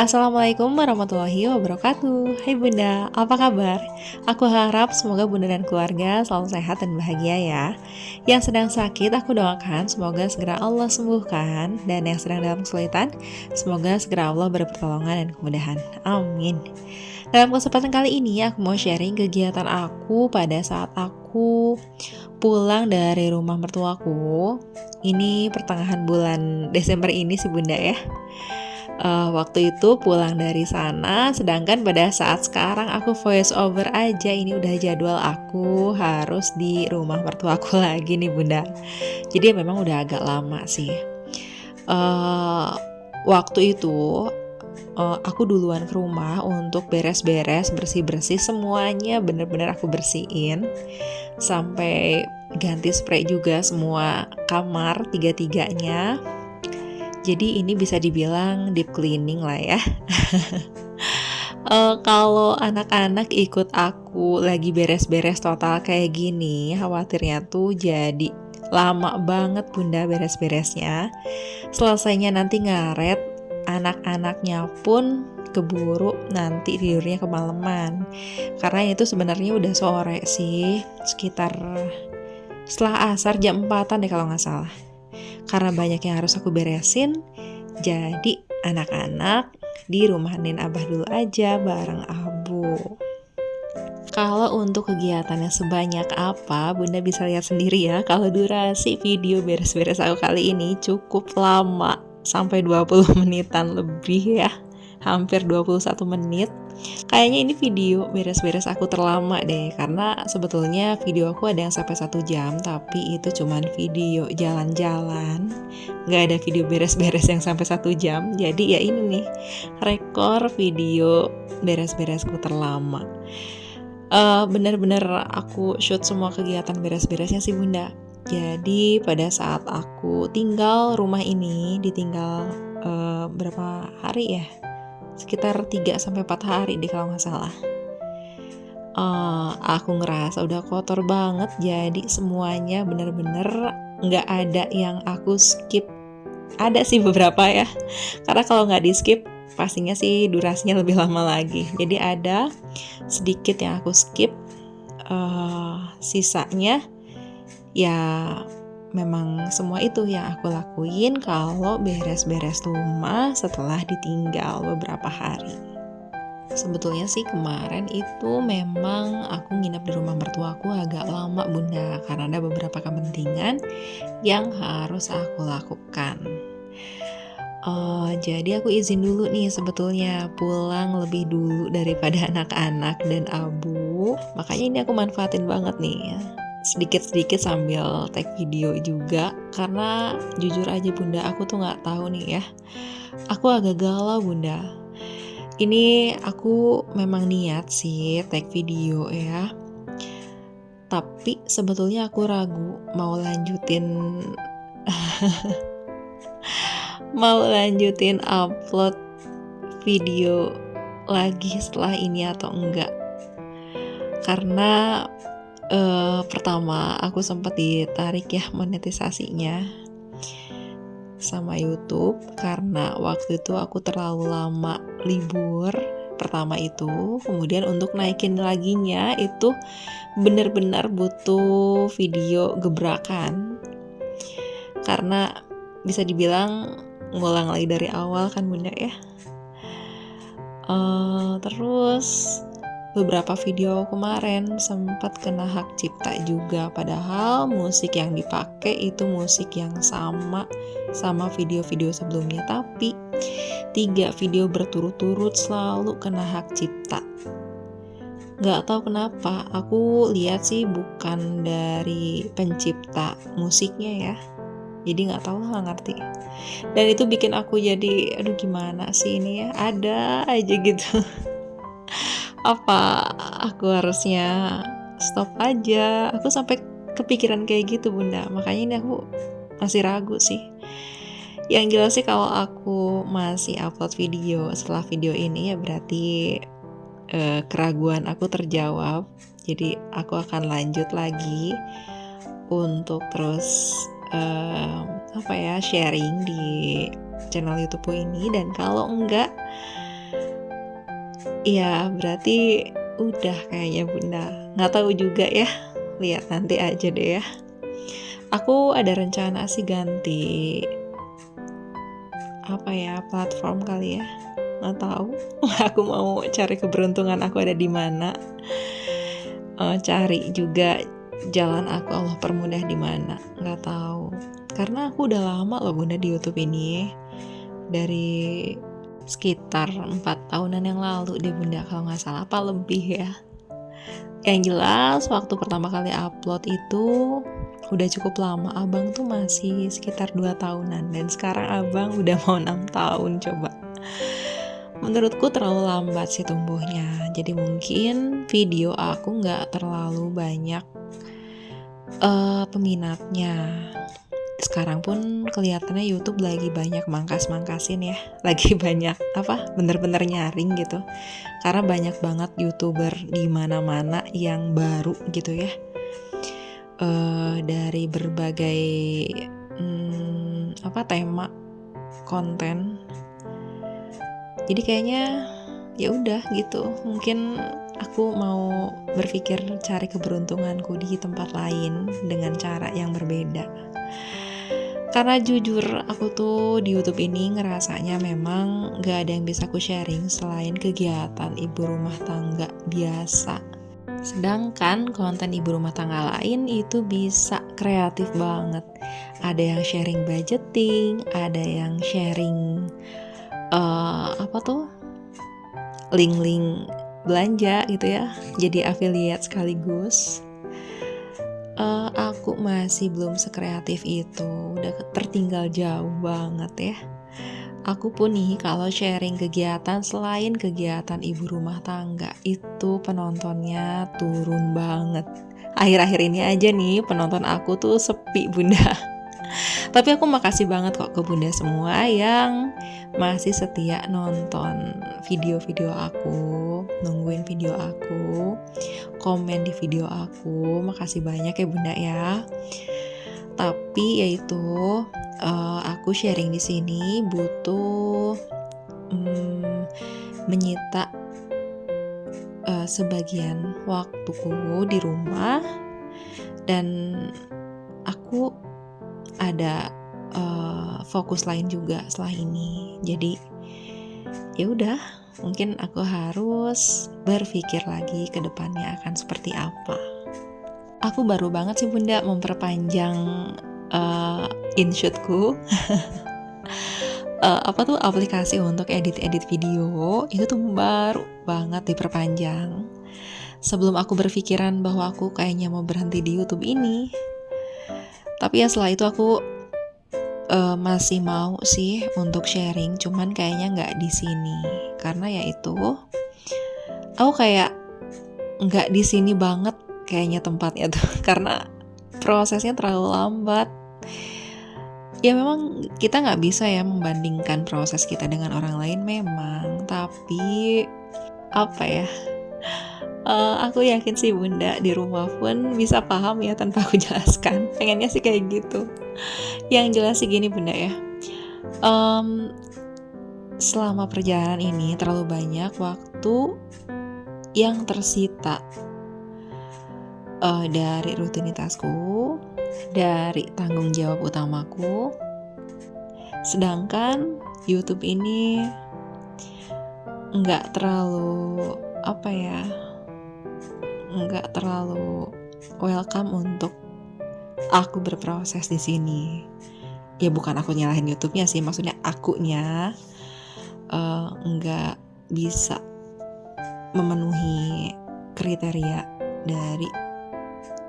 Assalamualaikum warahmatullahi wabarakatuh. Hai Bunda, apa kabar? Aku harap semoga Bunda dan keluarga selalu sehat dan bahagia ya. Yang sedang sakit aku doakan semoga segera Allah sembuhkan. Dan yang sedang dalam kesulitan, semoga segera Allah beri pertolongan dan kemudahan. Amin. Dalam kesempatan kali ini aku mau sharing kegiatan aku pada saat aku pulang dari rumah mertuaku. Ini pertengahan bulan Desember ini sih Bunda ya. Waktu itu pulang dari sana, sedangkan pada saat sekarang aku voice over aja. Ini udah jadwal aku harus di rumah mertuaku lagi nih Bunda. Jadi memang udah agak lama sih. Waktu itu aku duluan ke rumah untuk beres-beres, bersih-bersih semuanya, bener-bener aku bersihin. Sampai ganti spray juga semua kamar tiga-tiganya. Jadi ini bisa dibilang deep cleaning lah ya. Kalau anak-anak ikut aku lagi beres-beres total kayak gini, khawatirnya tuh jadi lama banget Bunda beres-beresnya. Selesainya nanti ngaret, anak-anaknya pun keburu nanti tidurnya kemalaman. Karena itu sebenarnya udah sore sih, sekitar setelah asar jam 4-an deh kalau nggak salah. Karena banyak yang harus aku beresin, jadi anak-anak di rumah Nen Abah dulu aja bareng Abu. Kalau untuk kegiatannya sebanyak apa, Bunda bisa lihat sendiri ya. Kalau durasi video beres-beres aku kali ini cukup lama, sampai 20 menitan lebih ya. Hampir 21 menit. Kayaknya ini video beres-beres aku terlama deh, karena sebetulnya video aku ada yang sampai 1 jam, tapi itu cuman video jalan-jalan, nggak ada video beres-beres yang sampai 1 jam. Jadi ya ini nih, rekor video beres-beresku terlama. Bener-bener aku shoot semua kegiatan beres-beresnya sih Bunda. Jadi pada saat aku tinggal rumah ini, ditinggal berapa hari ya? Sekitar 3-4 hari deh kalau nggak salah. Aku ngerasa udah kotor banget, jadi semuanya bener-bener nggak ada yang aku skip. Ada sih beberapa ya, karena kalau nggak di skip pastinya sih durasinya lebih lama lagi. Jadi ada sedikit yang aku skip, sisanya ya memang semua itu yang aku lakuin kalau beres-beres rumah setelah ditinggal beberapa hari. Sebetulnya sih kemarin itu memang aku nginep di rumah mertuaku agak lama Bunda, karena ada beberapa kepentingan yang harus aku lakukan. Jadi aku izin dulu nih sebetulnya pulang lebih dulu daripada anak-anak dan Abu. Makanya ini aku manfaatin banget nih ya, sedikit-sedikit sambil take video juga. Karena jujur aja Bunda, aku tuh gak tahu nih ya, aku agak galau Bunda. Ini aku memang niat sih take video ya, tapi sebetulnya aku ragu mau lanjutin upload video lagi setelah ini atau enggak. Karena pertama aku sempat ditarik ya monetisasinya sama YouTube, karena waktu itu aku terlalu lama libur pertama itu. Kemudian untuk naikin laginya itu benar-benar butuh video gebrakan, karena bisa dibilang ngulang lagi dari awal kan Bunda ya. Terus beberapa video kemarin sempat kena hak cipta juga, padahal musik yang dipakai itu musik yang sama video-video sebelumnya, tapi 3 video berturut-turut selalu kena hak cipta. Gak tahu kenapa, aku lihat sih bukan dari pencipta musiknya ya, jadi gak tahu lah, gak ngerti. Dan itu bikin aku jadi aduh gimana sih ini ya, ada aja gitu. Apa aku harusnya stop aja? Aku sampai kepikiran kayak gitu Bunda. Makanya ini aku masih ragu sih. Yang jelas sih kalau aku masih upload video setelah video ini ya berarti keraguan aku terjawab. Jadi aku akan lanjut lagi untuk terus sharing di channel YouTube ini. Dan kalau enggak, Iya, berarti udah kayaknya Bunda. Nggak tahu juga ya. Lihat nanti aja deh ya. Aku ada rencana sih ganti apa ya, platform kali ya. Nggak tahu. Aku mau cari keberuntungan aku ada di mana. Cari juga jalan aku Allah permudah di mana. Nggak tahu. Karena aku udah lama loh Bunda di YouTube ini. Dari sekitar 4 tahunan yang lalu deh Bunda, kalau nggak salah, apa lebih ya. Yang jelas waktu pertama kali upload itu udah cukup lama. Abang tuh masih sekitar 2 tahunan, dan sekarang abang udah mau 6 tahun coba. Menurutku terlalu lambat sih tumbuhnya. Jadi mungkin video aku nggak terlalu banyak peminatnya. Sekarang pun kelihatannya YouTube lagi banyak mangkas-mangkasin ya, lagi banyak bener-bener nyaring gitu, karena banyak banget YouTuber di mana-mana yang baru gitu ya, dari berbagai tema konten. Jadi kayaknya ya udah gitu, mungkin aku mau berpikir cari keberuntunganku di tempat lain dengan cara yang berbeda. Karena jujur aku tuh di YouTube ini ngerasanya memang gak ada yang bisa aku sharing selain kegiatan ibu rumah tangga biasa. Sedangkan konten ibu rumah tangga lain itu bisa kreatif banget. Ada yang sharing budgeting, ada yang sharing link-link belanja gitu ya. Jadi affiliate sekaligus. Aku masih belum sekreatif itu, udah tertinggal jauh banget ya. Aku pun nih kalau sharing kegiatan selain kegiatan ibu rumah tangga itu penontonnya turun banget. Akhir-akhir ini aja nih penonton aku tuh sepi Bunda. Tapi aku makasih banget kok ke Bunda semua yang masih setia nonton video-video aku, nungguin video aku, komen di video aku. Makasih banyak ya Bunda ya. Tapi yaitu aku sharing di sini butuh menyita sebagian waktuku di rumah, dan aku ada fokus lain juga setelah ini. Jadi ya udah, mungkin aku harus berpikir lagi ke depannya akan seperti apa. Aku baru banget sih Bunda memperpanjang InShootku. Aplikasi untuk edit video itu tuh baru banget diperpanjang. Sebelum aku berpikiran bahwa aku kayaknya mau berhenti di YouTube ini. Tapi ya setelah itu aku masih mau sih untuk sharing, cuman kayaknya nggak di sini, karena ya itu aku kayak nggak di sini banget kayaknya tempatnya tuh, karena prosesnya terlalu lambat. Ya memang kita nggak bisa ya membandingkan proses kita dengan orang lain memang, tapi aku yakin sih Bunda di rumah pun bisa paham ya tanpa aku jelaskan. Pengennya sih kayak gitu. Yang jelas sih gini Bunda ya, selama perjalanan ini terlalu banyak waktu yang tersita dari rutinitasku, dari tanggung jawab utamaku. Sedangkan YouTube ini nggak terlalu welcome untuk aku berproses di sini. Ya bukan aku nyalahin YouTube-nya sih, maksudnya akunya nggak bisa memenuhi kriteria dari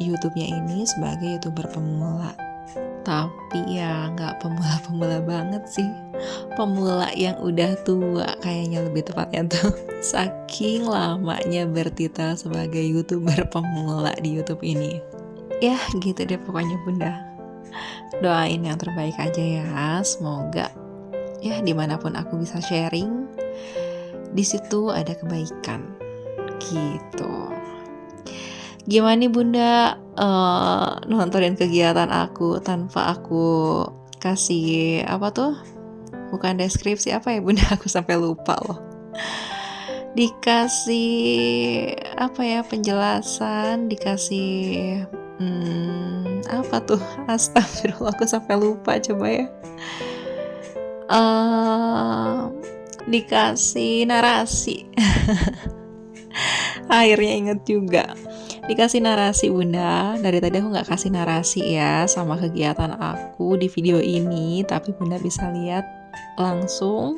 YouTube-nya ini sebagai YouTuber pemula. Tapi ya nggak pemula-pemula banget sih, pemula yang udah tua kayaknya lebih tepatnya tuh. Saking lamanya bertitel sebagai YouTuber pemula di YouTube ini. Ya gitu deh pokoknya Bunda. Doain yang terbaik aja ya. Semoga ya dimanapun aku bisa sharing, di situ ada kebaikan gitu. Gimana nih Bunda nontonin kegiatan aku tanpa aku kasih bukan deskripsi Bunda, aku sampai lupa loh. dikasih apa ya, penjelasan, dikasih apa tuh, astagfirullah aku sampai lupa, coba ya. Dikasih narasi. Akhirnya inget juga, dikasih narasi Bunda. Dari tadi aku nggak kasih narasi ya sama kegiatan aku di video ini, tapi Bunda bisa lihat langsung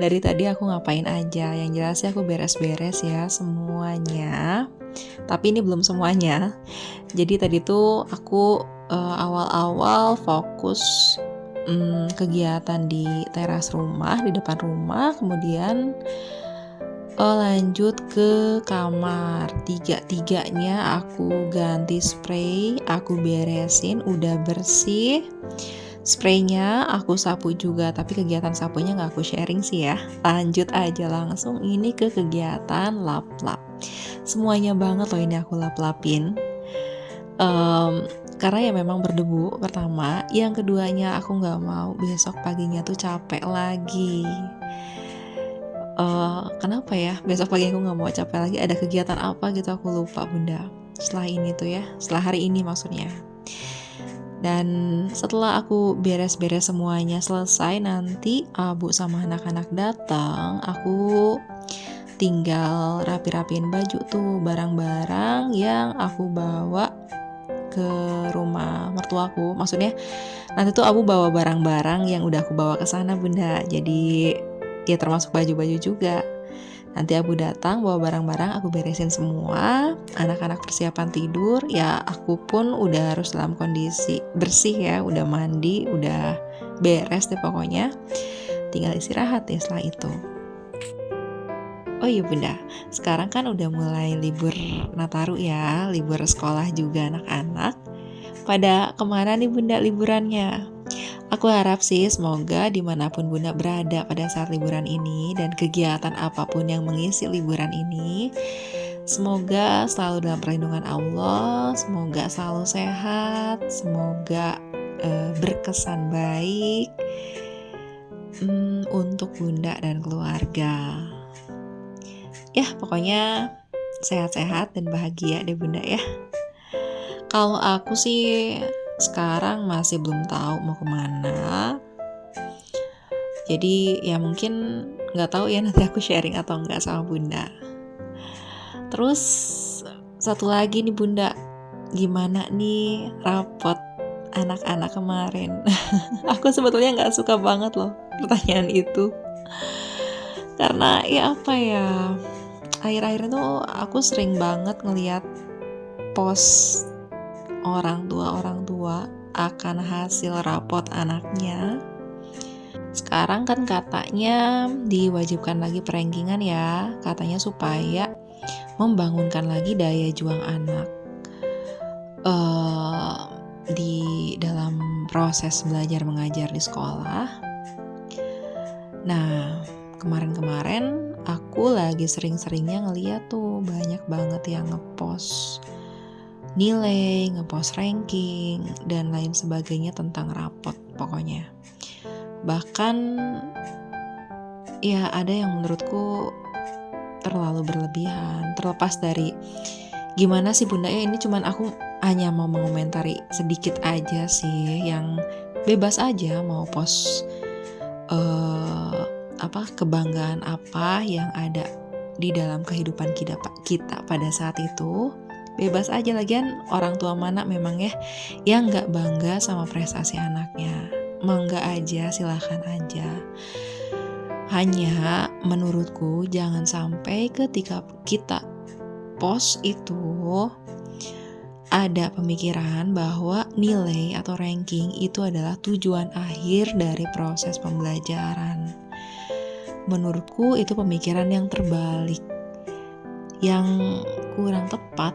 dari tadi aku ngapain aja. Yang jelas sih aku beres-beres ya semuanya, tapi ini belum semuanya. Jadi tadi tuh aku awal-awal fokus kegiatan di teras rumah, di depan rumah, kemudian lanjut ke kamar. Tiga-tiganya aku ganti spray, aku beresin, udah bersih. Spraynya aku sapu juga, tapi kegiatan sapunya gak aku sharing sih ya. Lanjut aja langsung ini ke kegiatan lap-lap. Semuanya banget loh ini aku lap-lapin. Karena ya memang berdebu pertama. Yang keduanya aku gak mau besok paginya tuh capek lagi. Kenapa ya besok pagi aku gak mau capek lagi, ada kegiatan apa gitu aku lupa Bunda. Setelah ini tuh ya, setelah hari ini maksudnya. Dan setelah aku beres-beres semuanya selesai, nanti Abu sama anak-anak datang, aku tinggal rapi-rapiin baju tuh, barang-barang yang aku bawa ke rumah mertuaku. Maksudnya nanti tuh Abu bawa barang-barang yang udah aku bawa ke sana Bunda. Jadi ya termasuk baju-baju juga. Nanti Abu datang bawa barang-barang, aku beresin semua, anak-anak persiapan tidur, ya aku pun udah harus dalam kondisi bersih ya, udah mandi, udah beres deh pokoknya. Tinggal istirahat ya setelah itu. Oh iya Bunda, sekarang kan udah mulai libur Nataru ya, libur sekolah juga anak-anak. Pada kemana nih Bunda liburannya? Aku harap sih semoga dimanapun Bunda berada pada saat liburan ini dan kegiatan apapun yang mengisi liburan ini, semoga selalu dalam perlindungan Allah, semoga selalu sehat, semoga berkesan baik untuk Bunda dan keluarga. Ya pokoknya sehat-sehat dan bahagia deh Bunda ya. Kalau aku sih sekarang masih belum tahu mau kemana. Jadi ya mungkin nggak tahu ya nanti aku sharing atau enggak sama Bunda. Terus satu lagi nih Bunda, gimana nih rapot anak-anak kemarin? Aku sebetulnya nggak suka banget loh pertanyaan itu. Karena ya apa ya, akhir-akhir itu aku sering banget ngeliat post orang tua akan hasil rapot anaknya. Sekarang kan katanya diwajibkan lagi perankingan ya, katanya supaya membangunkan lagi daya juang anak di dalam proses belajar mengajar di sekolah. Nah, kemarin-kemarin aku lagi sering-seringnya ngeliat tuh banyak banget yang ngepost nilai, ngepost ranking, dan lain sebagainya tentang rapot pokoknya. Bahkan ya ada yang menurutku terlalu berlebihan. Terlepas dari gimana sih Bunda ya, ini cuman aku hanya mau mengomentari sedikit aja sih, yang bebas aja mau post kebanggaan apa yang ada di dalam kehidupan kita pada saat itu. Bebas aja, lagian orang tua mana memang ya yang gak bangga sama prestasi anaknya. Mangga aja, silahkan aja. Hanya menurutku jangan sampai ketika kita post itu ada pemikiran bahwa nilai atau ranking itu adalah tujuan akhir dari proses pembelajaran. Menurutku itu pemikiran yang terbalik, yang kurang tepat.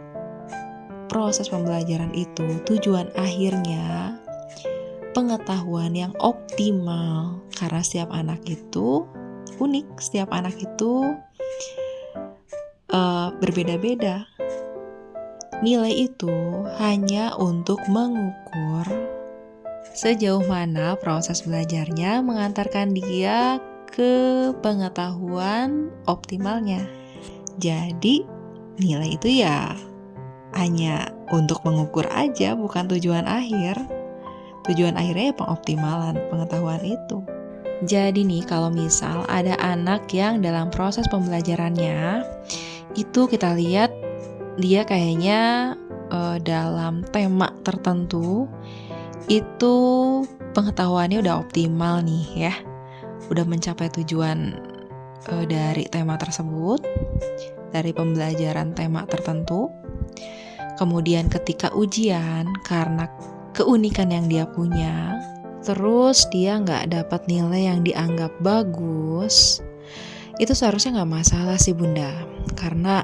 Proses pembelajaran itu tujuan akhirnya pengetahuan yang optimal, karena setiap anak itu unik, setiap anak itu berbeda-beda. Nilai itu hanya untuk mengukur sejauh mana proses belajarnya mengantarkan dia ke pengetahuan optimalnya. Jadi nilai itu ya hanya untuk mengukur aja, bukan tujuan akhir. Tujuan akhirnya ya pengoptimalan pengetahuan itu. Jadi nih kalau misal ada anak yang dalam proses pembelajarannya itu kita lihat dia kayaknya dalam tema tertentu itu pengetahuannya udah optimal nih ya, udah mencapai tujuan dari tema tersebut, dari pembelajaran tema tertentu. Kemudian ketika ujian, karena keunikan yang dia punya, terus dia nggak dapat nilai yang dianggap bagus, itu seharusnya nggak masalah sih Bunda, karena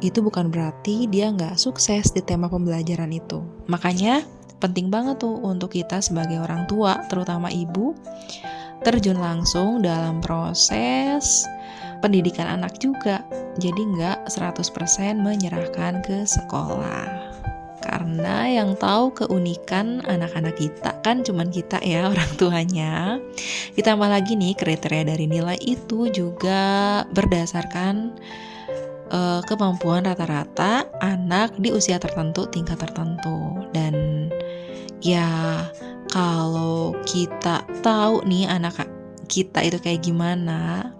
itu bukan berarti dia nggak sukses di tema pembelajaran itu. Makanya penting banget tuh untuk kita sebagai orang tua, terutama ibu, terjun langsung dalam proses pendidikan anak juga. Jadi nggak 100% menyerahkan ke sekolah. Karena yang tahu keunikan anak-anak kita kan cuman kita ya, orang tuanya. Ditambah lagi nih kriteria dari nilai itu juga berdasarkan kemampuan rata-rata anak di usia tertentu, tingkat tertentu. Dan ya kalau kita tahu nih anak kita itu kayak gimana,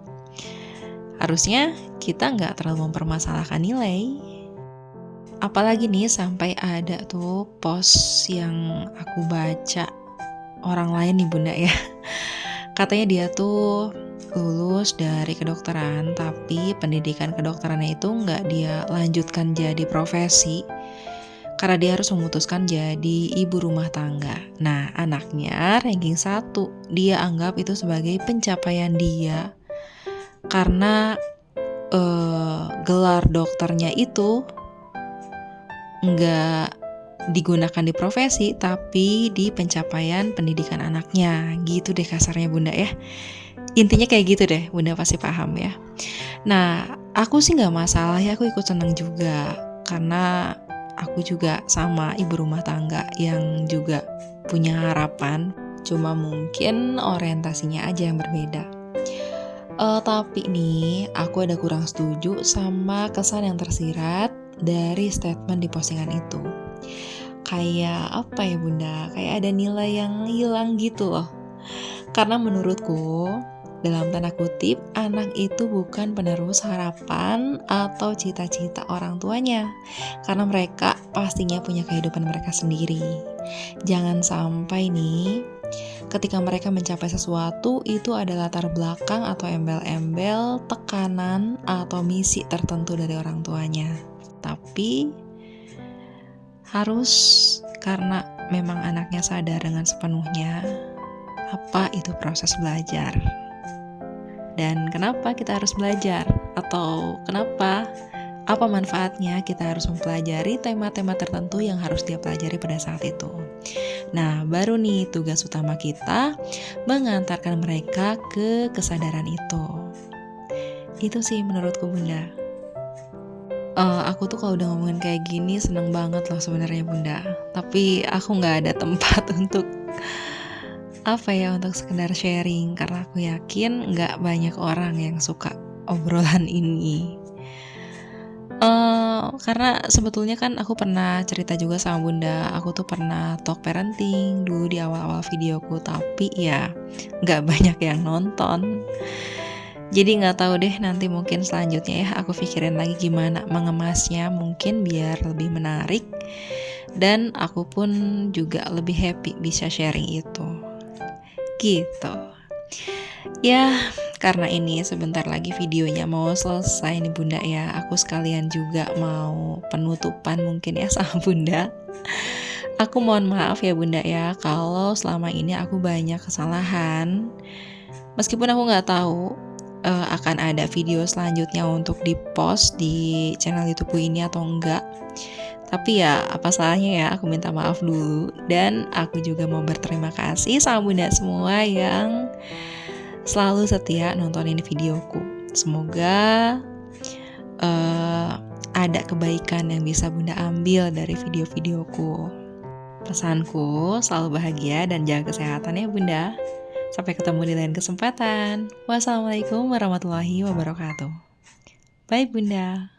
harusnya kita nggak terlalu mempermasalahkan nilai. Apalagi nih sampai ada tuh post yang aku baca orang lain nih Bunda ya. Katanya dia tuh lulus dari kedokteran, tapi pendidikan kedokterannya itu nggak dia lanjutkan jadi profesi karena dia harus memutuskan jadi ibu rumah tangga. Nah, anaknya ranking 1, dia anggap itu sebagai pencapaian dia karena gelar dokternya itu nggak digunakan di profesi tapi di pencapaian pendidikan anaknya. Gitu deh kasarnya Bunda ya. Intinya kayak gitu deh, Bunda pasti paham ya. Nah, aku sih nggak masalah ya, aku ikut senang juga karena aku juga sama ibu rumah tangga yang juga punya harapan, cuma mungkin orientasinya aja yang berbeda. Tapi nih, aku ada kurang setuju sama kesan yang tersirat dari statement di postingan itu. Kayak apa ya Bunda, kayak ada nilai yang hilang gitu loh. Karena menurutku, dalam tanda kutip, anak itu bukan penerus harapan atau cita-cita orang tuanya. Karena mereka pastinya punya kehidupan mereka sendiri. Jangan sampai nih, ketika mereka mencapai sesuatu, itu ada latar belakang atau embel-embel, tekanan, atau misi tertentu dari orang tuanya. Tapi, harus karena memang anaknya sadar dengan sepenuhnya apa itu proses belajar. Dan kenapa kita harus belajar? Atau kenapa? Apa manfaatnya kita harus mempelajari tema-tema tertentu yang harus dia pelajari pada saat itu. Nah, baru nih tugas utama kita mengantarkan mereka ke kesadaran itu. Itu sih menurutku Bunda. Aku tuh kalau udah ngomongin kayak gini seneng banget loh sebenarnya Bunda. Tapi aku nggak ada tempat untuk untuk sekedar sharing, karena aku yakin nggak banyak orang yang suka obrolan ini. Karena sebetulnya kan aku pernah cerita juga sama Bunda, aku tuh pernah talk parenting dulu di awal-awal videoku, tapi ya nggak banyak yang nonton. Jadi nggak tahu deh nanti mungkin selanjutnya ya aku pikirin lagi gimana mengemasnya mungkin biar lebih menarik dan aku pun juga lebih happy bisa sharing itu. Gitu. Ya, karena ini sebentar lagi videonya mau selesai nih Bunda ya. Aku sekalian juga mau penutupan mungkin ya sama Bunda. Aku mohon maaf ya Bunda ya kalau selama ini aku banyak kesalahan. Meskipun aku nggak tahu akan ada video selanjutnya untuk di-post di channel YouTube ini atau enggak. Tapi ya apa salahnya ya aku minta maaf dulu. Dan aku juga mau berterima kasih sama Bunda semua yang selalu setia nontonin videoku. Semoga ada kebaikan yang bisa Bunda ambil dari video-videoku. Pesanku selalu bahagia dan jaga kesehatan ya Bunda. Sampai ketemu di lain kesempatan. Wassalamualaikum warahmatullahi wabarakatuh. Bye Bunda.